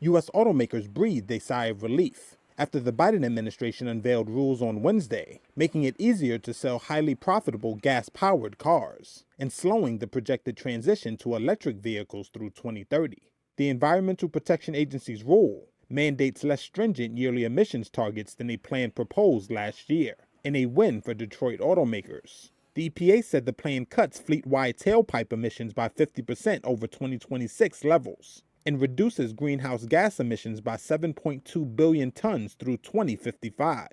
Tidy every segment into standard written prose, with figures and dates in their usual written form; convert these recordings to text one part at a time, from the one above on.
U.S. automakers breathed a sigh of relief after the Biden administration unveiled rules on Wednesday, making it easier to sell highly profitable gas-powered cars and slowing the projected transition to electric vehicles through 2030. The Environmental Protection Agency's rule mandates less stringent yearly emissions targets than a plan proposed last year, in a win for Detroit automakers. The EPA said the plan cuts fleet-wide tailpipe emissions by 50% over 2026 levels and reduces greenhouse gas emissions by 7.2 billion tons through 2055.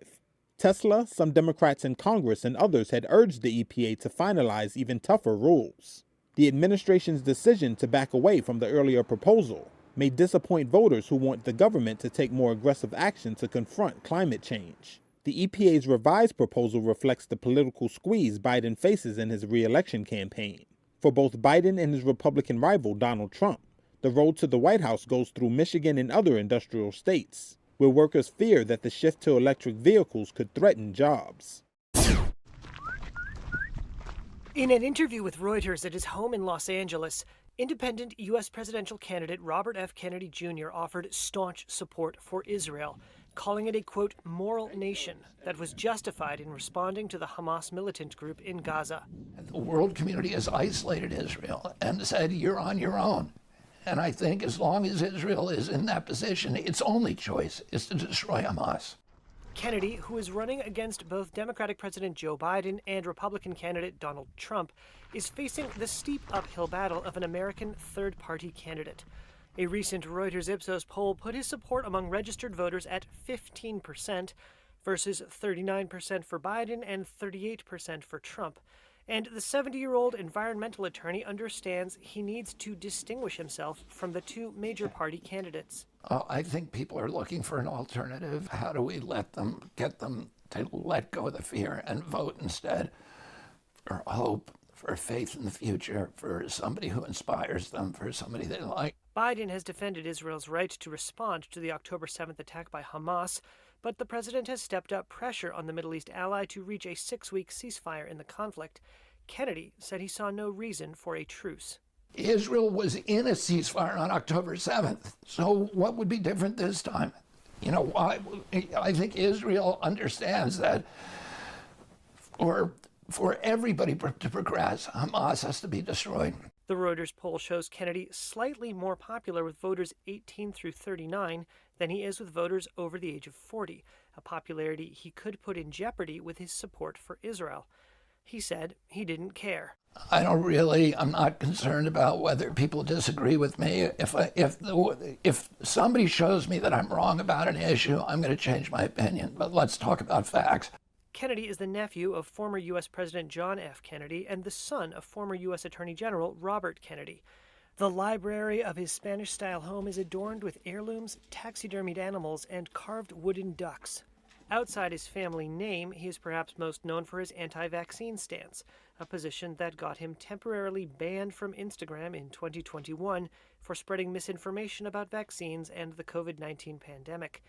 Tesla, some Democrats in Congress, and others had urged the EPA to finalize even tougher rules. The administration's decision to back away from the earlier proposal may disappoint voters who want the government to take more aggressive action to confront climate change. The EPA's revised proposal reflects the political squeeze Biden faces in his re-election campaign. For both Biden and his Republican rival Donald Trump, the road to the White House goes through Michigan and other industrial states, where workers fear that the shift to electric vehicles could threaten jobs. In an interview with Reuters at his home in Los Angeles, independent U.S. presidential candidate Robert F. Kennedy Jr. offered staunch support for Israel, calling it a, quote, moral nation that was justified in responding to the Hamas militant group in Gaza. The world community has isolated Israel and said, you're on your own. And I think as long as Israel is in that position, its only choice is to destroy Hamas. Kennedy, who is running against both Democratic President Joe Biden and Republican candidate Donald Trump, is facing the steep uphill battle of an American third-party candidate. A recent Reuters Ipsos poll put his support among registered voters at 15% versus 39% for Biden and 38% for Trump. And the 70-year-old environmental attorney understands he needs to distinguish himself from the two major party candidates. I think people are looking for an alternative. How do we get them to let go of the fear and vote instead for hope, for faith in the future, for somebody who inspires them, for somebody they like? Biden has defended Israel's right to respond to the October 7th attack by Hamas, but the president has stepped up pressure on the Middle East ally to reach a 6-week ceasefire in the conflict. Kennedy said he saw no reason for a truce. Israel was in a ceasefire on October 7th, so what would be different this time? You know, I think Israel understands that for everybody to progress, Hamas has to be destroyed. The Reuters poll shows Kennedy slightly more popular with voters 18 through 39 than he is with voters over the age of 40, a popularity he could put in jeopardy with his support for Israel. He said he didn't care. I'm not concerned about whether people disagree with me. If somebody shows me that I'm wrong about an issue, I'm going to change my opinion. But let's talk about facts. Kennedy is the nephew of former U.S. President John F. Kennedy and the son of former U.S. Attorney General Robert Kennedy. The library of his Spanish-style home is adorned with heirlooms, taxidermied animals, and carved wooden ducks. Outside his family name, he is perhaps most known for his anti-vaccine stance, a position that got him temporarily banned from Instagram in 2021 for spreading misinformation about vaccines and the COVID-19 pandemic.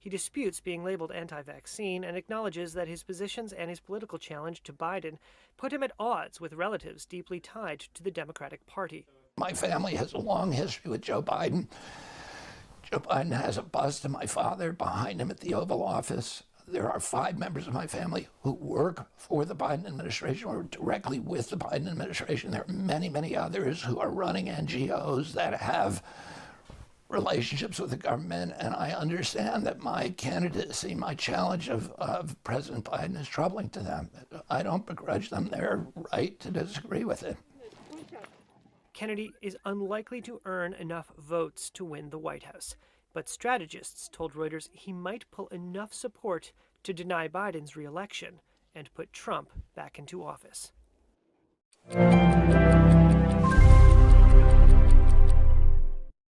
He disputes being labeled anti-vaccine and acknowledges that his positions and his political challenge to Biden put him at odds with relatives deeply tied to the Democratic Party. My family has a long history with Joe Biden. Joe Biden has a bust of my father behind him at the Oval Office. There are 5 members of my family who work for the Biden administration or directly with the Biden administration. There are many, many others who are running NGOs that have relationships with the government, and I understand that my candidacy, my challenge of President Biden is troubling to them. I don't begrudge them their right to disagree with it. Kennedy is unlikely to earn enough votes to win the White House, but strategists told Reuters he might pull enough support to deny Biden's re-election and put Trump back into office.